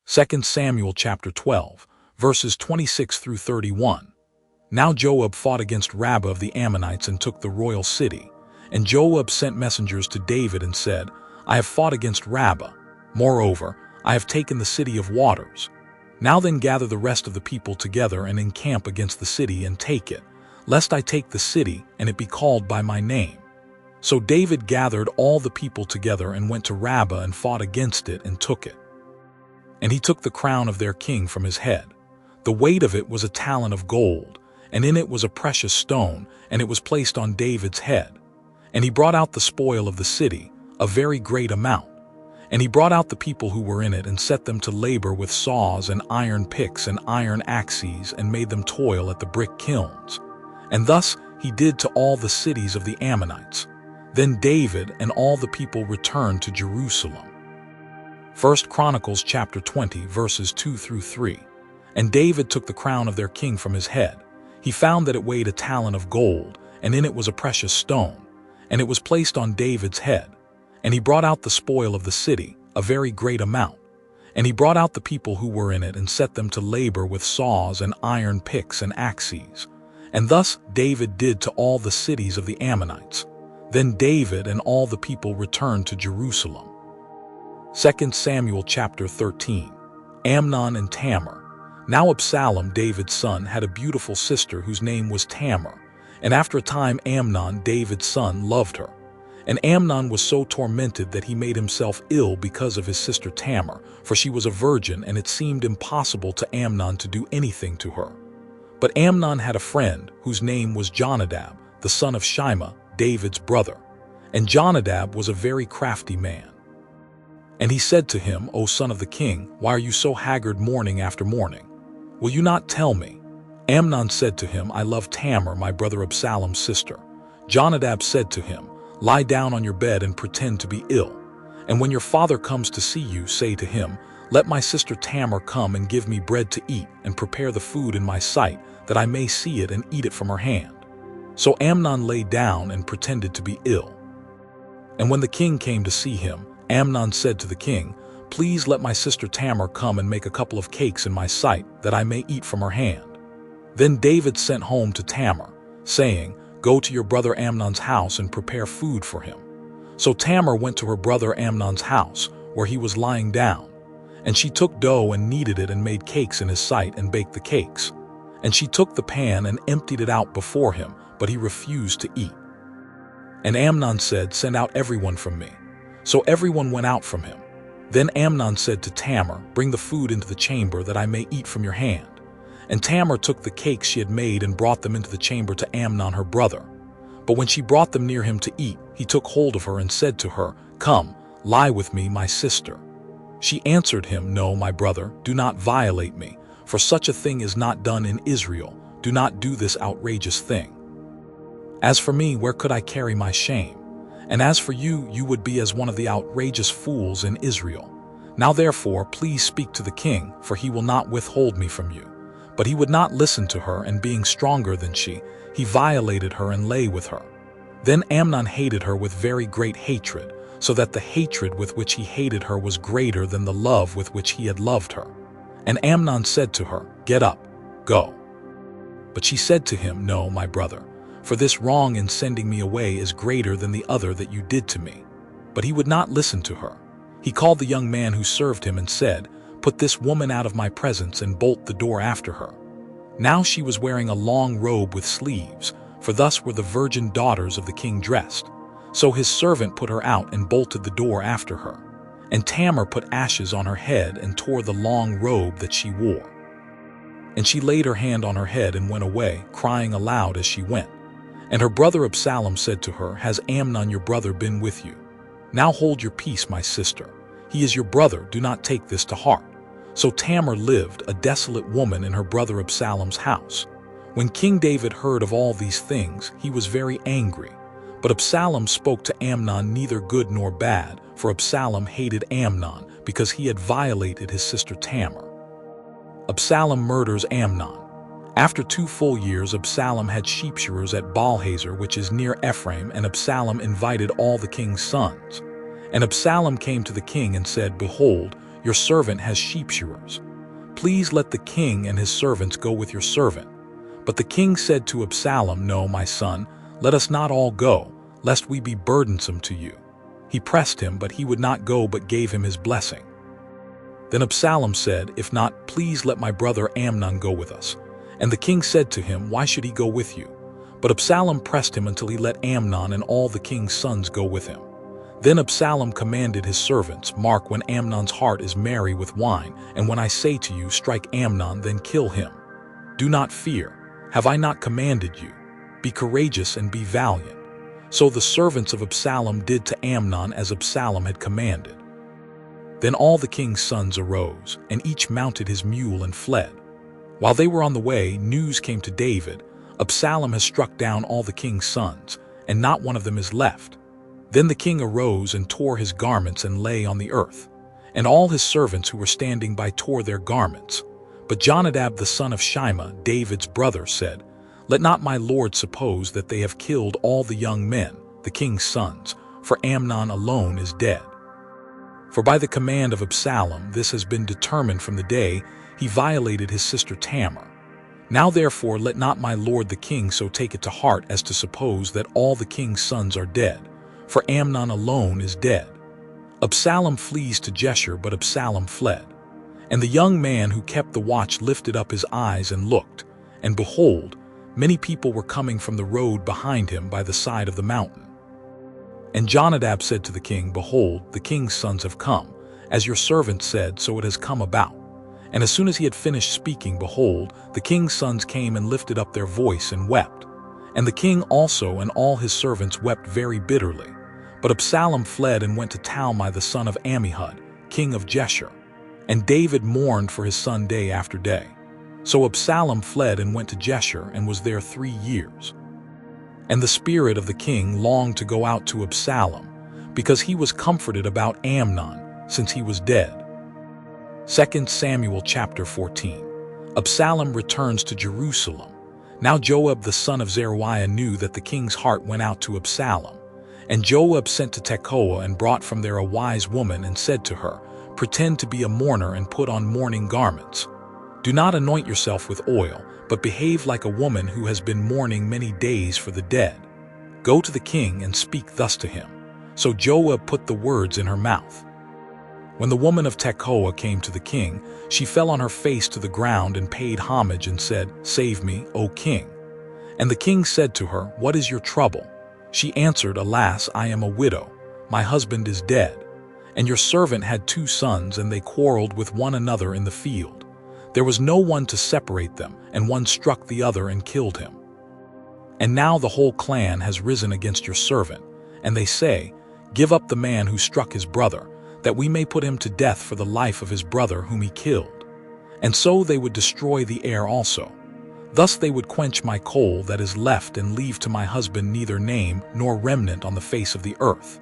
2 Samuel chapter 12, verses 26 through 31. Now Joab fought against Rabbah of the Ammonites and took the royal city. And Joab sent messengers to David and said, I have fought against Rabbah. Moreover, I have taken the city of waters. Now then gather the rest of the people together and encamp against the city and take it, lest I take the city and it be called by my name. So David gathered all the people together and went to Rabbah and fought against it and took it. And he took the crown of their king from his head. The weight of it was a talent of gold, and in it was a precious stone, and it was placed on David's head. And he brought out the spoil of the city, a very great amount. And he brought out the people who were in it and set them to labor with saws and iron picks and iron axes and made them toil at the brick kilns. And thus he did to all the cities of the Ammonites. Then David and all the people returned to Jerusalem. 1 Chronicles chapter 20 verses 2 through 3. And David took the crown of their king from his head. He found that it weighed a talent of gold, and in it was a precious stone, and it was placed on David's head. And he brought out the spoil of the city, a very great amount. And he brought out the people who were in it and set them to labor with saws and iron picks and axes. And thus David did to all the cities of the Ammonites. Then David and all the people returned to Jerusalem. 2 Samuel chapter 13. Amnon and Tamar. Now Absalom, David's son, had a beautiful sister whose name was Tamar. And after a time Amnon, David's son, loved her. And Amnon was so tormented that he made himself ill because of his sister Tamar, for she was a virgin, and it seemed impossible to Amnon to do anything to her. But Amnon had a friend whose name was Jonadab, the son of Shimea, David's brother. And Jonadab was a very crafty man. And he said to him, O son of the king, why are you so haggard morning after morning? Will you not tell me? Amnon said to him, I love Tamar, my brother Absalom's sister. Jonadab said to him, Lie down on your bed and pretend to be ill. And when your father comes to see you, say to him, Let my sister Tamar come and give me bread to eat, and prepare the food in my sight, that I may see it and eat it from her hand. So Amnon lay down and pretended to be ill. And when the king came to see him, Amnon said to the king, Please let my sister Tamar come and make a couple of cakes in my sight, that I may eat from her hand. Then David sent home to Tamar, saying, Go to your brother Amnon's house and prepare food for him. So Tamar went to her brother Amnon's house, where he was lying down. And she took dough and kneaded it and made cakes in his sight and baked the cakes. And she took the pan and emptied it out before him, but he refused to eat. And Amnon said, Send out everyone from me. So everyone went out from him. Then Amnon said to Tamar, Bring the food into the chamber, that I may eat from your hand. And Tamar took the cakes she had made and brought them into the chamber to Amnon her brother. But when she brought them near him to eat, he took hold of her and said to her, Come, lie with me, my sister. She answered him, No, my brother, do not violate me, for such a thing is not done in Israel. Do not do this outrageous thing. As for me, where could I carry my shame? And as for you, you would be as one of the outrageous fools in Israel. Now therefore, please speak to the king, for he will not withhold me from you. But he would not listen to her, and being stronger than she, he violated her and lay with her. Then Amnon hated her with very great hatred, so that the hatred with which he hated her was greater than the love with which he had loved her. And Amnon said to her, Get up, go. But she said to him, No, my brother, for this wrong in sending me away is greater than the other that you did to me. But he would not listen to her. He called the young man who served him and said, Put this woman out of my presence and bolt the door after her. Now she was wearing a long robe with sleeves, for thus were the virgin daughters of the king dressed. So his servant put her out and bolted the door after her. And Tamar put ashes on her head and tore the long robe that she wore. And she laid her hand on her head and went away, crying aloud as she went. And her brother Absalom said to her, Has Amnon your brother been with you? Now hold your peace, my sister. He is your brother, do not take this to heart. So Tamar lived, a desolate woman, in her brother Absalom's house. When King David heard of all these things, he was very angry. But Absalom spoke to Amnon neither good nor bad, for Absalom hated Amnon, because he had violated his sister Tamar. Absalom murders Amnon. After 2 full years, Absalom had sheep-shearers at Baalhazer, which is near Ephraim, and Absalom invited all the king's sons. And Absalom came to the king and said, Behold, your servant has sheep shearers. Please let the king and his servants go with your servant." But the king said to Absalom, "No, my son, let us not all go, lest we be burdensome to you." He pressed him, but he would not go, but gave him his blessing. Then Absalom said, "If not, please let my brother Amnon go with us." And the king said to him, "Why should he go with you?" But Absalom pressed him until he let Amnon and all the king's sons go with him. Then Absalom commanded his servants, "Mark when Amnon's heart is merry with wine, and when I say to you, 'Strike Amnon,' then kill him. Do not fear. Have I not commanded you? Be courageous and be valiant." So the servants of Absalom did to Amnon as Absalom had commanded. Then all the king's sons arose, and each mounted his mule and fled. While they were on the way, news came to David, "Absalom has struck down all the king's sons, and not one of them is left." Then the king arose and tore his garments and lay on the earth. And all his servants who were standing by tore their garments. But Jonadab the son of Shimei, David's brother, said, "Let not my lord suppose that they have killed all the young men, the king's sons, for Amnon alone is dead. For by the command of Absalom this has been determined from the day he violated his sister Tamar. Now therefore let not my lord the king so take it to heart as to suppose that all the king's sons are dead, for Amnon alone is dead." Absalom flees to Jeshurun, but Absalom fled. And the young man who kept the watch lifted up his eyes and looked, and behold, many people were coming from the road behind him by the side of the mountain. And Jonadab said to the king, "Behold, the king's sons have come. As your servant said, so it has come about." And as soon as he had finished speaking, behold, the king's sons came and lifted up their voice and wept. And the king also and all his servants wept very bitterly. But Absalom fled and went to Talmai the son of Ammihud, king of Jeshurun. And David mourned for his son day after day. So Absalom fled and went to Jeshurun and was there 3 years. And the spirit of the king longed to go out to Absalom, because he was comforted about Amnon, since he was dead. 2 Samuel chapter 14. Absalom returns to Jerusalem. Now Joab the son of Zeruiah knew that the king's heart went out to Absalom. And Joab sent to Tekoa and brought from there a wise woman and said to her, "Pretend to be a mourner and put on mourning garments. Do not anoint yourself with oil, but behave like a woman who has been mourning many days for the dead. Go to the king and speak thus to him." So Joab put the words in her mouth. When the woman of Tekoa came to the king, she fell on her face to the ground and paid homage and said, "Save me, O king." And the king said to her, "What is your trouble?" She answered, "Alas, I am a widow. My husband is dead. And your servant had 2 sons, and they quarreled with one another in the field. There was no one to separate them, and one struck the other and killed him. And now the whole clan has risen against your servant, and they say, 'Give up the man who struck his brother, that we may put him to death for the life of his brother whom he killed.' And so they would destroy the heir also. Thus they would quench my coal that is left and leave to my husband neither name nor remnant on the face of the earth."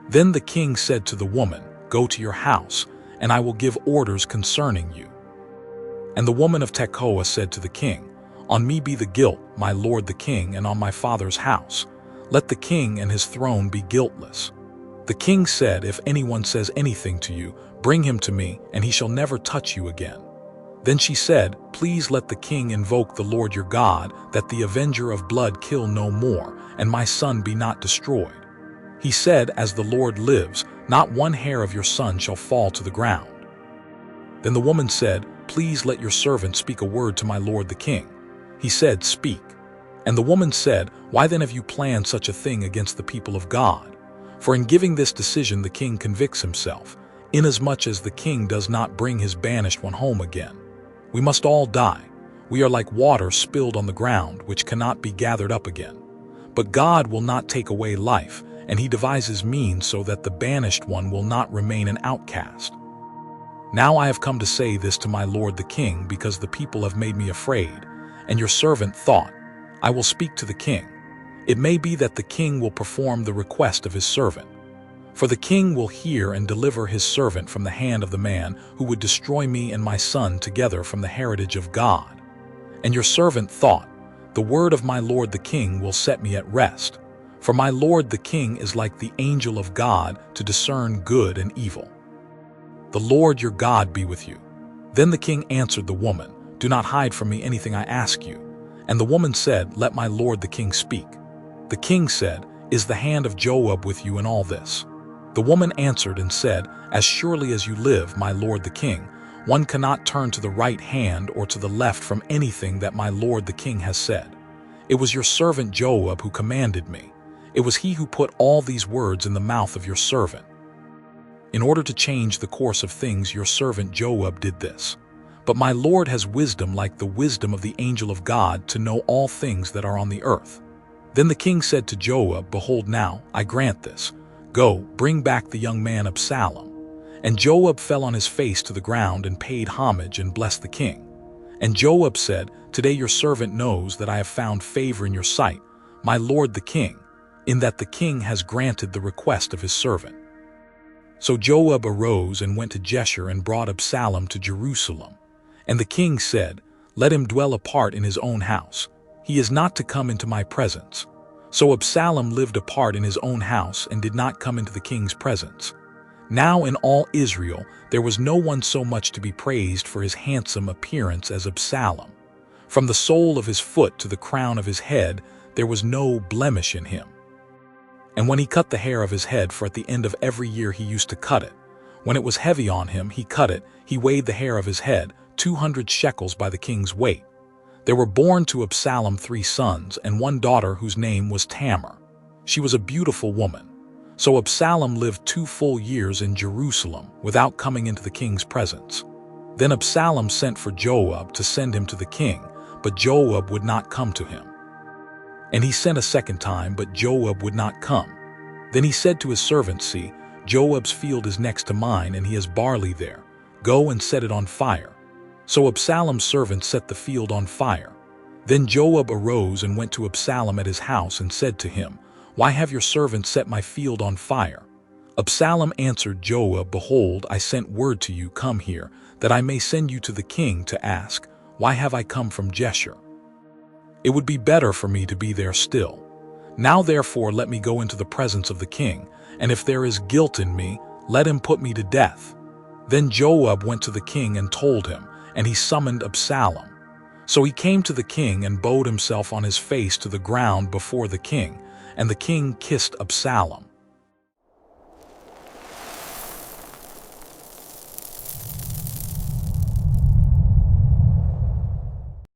Then the king said to the woman, "Go to your house, and I will give orders concerning you." And the woman of Tekoa said to the king, "On me be the guilt, my lord the king, and on my father's house. Let the king and his throne be guiltless." The king said, "If anyone says anything to you, bring him to me, and he shall never touch you again." Then she said, "Please let the king invoke the Lord your God, that the avenger of blood kill no more, and my son be not destroyed." He said, "As the Lord lives, not one hair of your son shall fall to the ground." Then the woman said, "Please let your servant speak a word to my lord the king." He said, "Speak." And the woman said, "Why then have you planned such a thing against the people of God? For in giving this decision the king convicts himself, inasmuch as the king does not bring his banished one home again. We must all die. We are like water spilled on the ground, which cannot be gathered up again. But God will not take away life, and he devises means so that the banished one will not remain an outcast. Now I have come to say this to my lord the king, because the people have made me afraid, and your servant thought, I will speak to the king. It may be that the king will perform the request of his servant. For the king will hear and deliver his servant from the hand of the man who would destroy me and my son together from the heritage of God. And your servant thought, the word of my lord the king will set me at rest. For my lord the king is like the angel of God to discern good and evil. "The Lord your God be with you." Then the king answered the woman, "Do not hide from me anything I ask you." And the woman said, "Let my lord the king speak." The king said, "Is the hand of Joab with you in all this?" The woman answered and said, "As surely as you live, my lord the king, one cannot turn to the right hand or to the left from anything that my lord the king has said. It was your servant Joab who commanded me. It was he who put all these words in the mouth of your servant. In order to change the course of things, your servant Joab did this. But my lord has wisdom like the wisdom of the angel of God to know all things that are on the earth." Then the king said to Joab, "Behold now, I grant this. Go, bring back the young man Absalom." And Joab fell on his face to the ground and paid homage and blessed the king. And Joab said, "Today your servant knows that I have found favor in your sight, my lord the king, in that the king has granted the request of his servant." So Joab arose and went to Jeshurun and brought Absalom to Jerusalem. And the king said, "Let him dwell apart in his own house. He is not to come into my presence." So Absalom lived apart in his own house and did not come into the king's presence. Now in all Israel there was no one so much to be praised for his handsome appearance as Absalom. From the sole of his foot to the crown of his head there was no blemish in him. And when he cut the hair of his head, for at the end of every year he used to cut it, when it was heavy on him, he cut it, he weighed the hair of his head, 200 shekels by the king's weight. There were born to Absalom 3 sons and 1 daughter whose name was Tamar. She was a beautiful woman. So Absalom lived 2 full years in Jerusalem without coming into the king's presence. Then Absalom sent for Joab to send him to the king, but Joab would not come to him. And he sent a second time, but Joab would not come. Then he said to his servants, "See, Joab's field is next to mine, and he has barley there. Go and set it on fire." So Absalom's servants set the field on fire. Then Joab arose and went to Absalom at his house and said to him, "Why have your servants set my field on fire?" Absalom answered Joab, "Behold, I sent word to you, come here, that I may send you to the king to ask, Why have I come from Jeshurun? It would be better for me to be there still. Now therefore let me go into the presence of the king, and if there is guilt in me, let him put me to death." Then Joab went to the king and told him, and he summoned Absalom. So he came to the king and bowed himself on his face to the ground before the king, and the king kissed Absalom.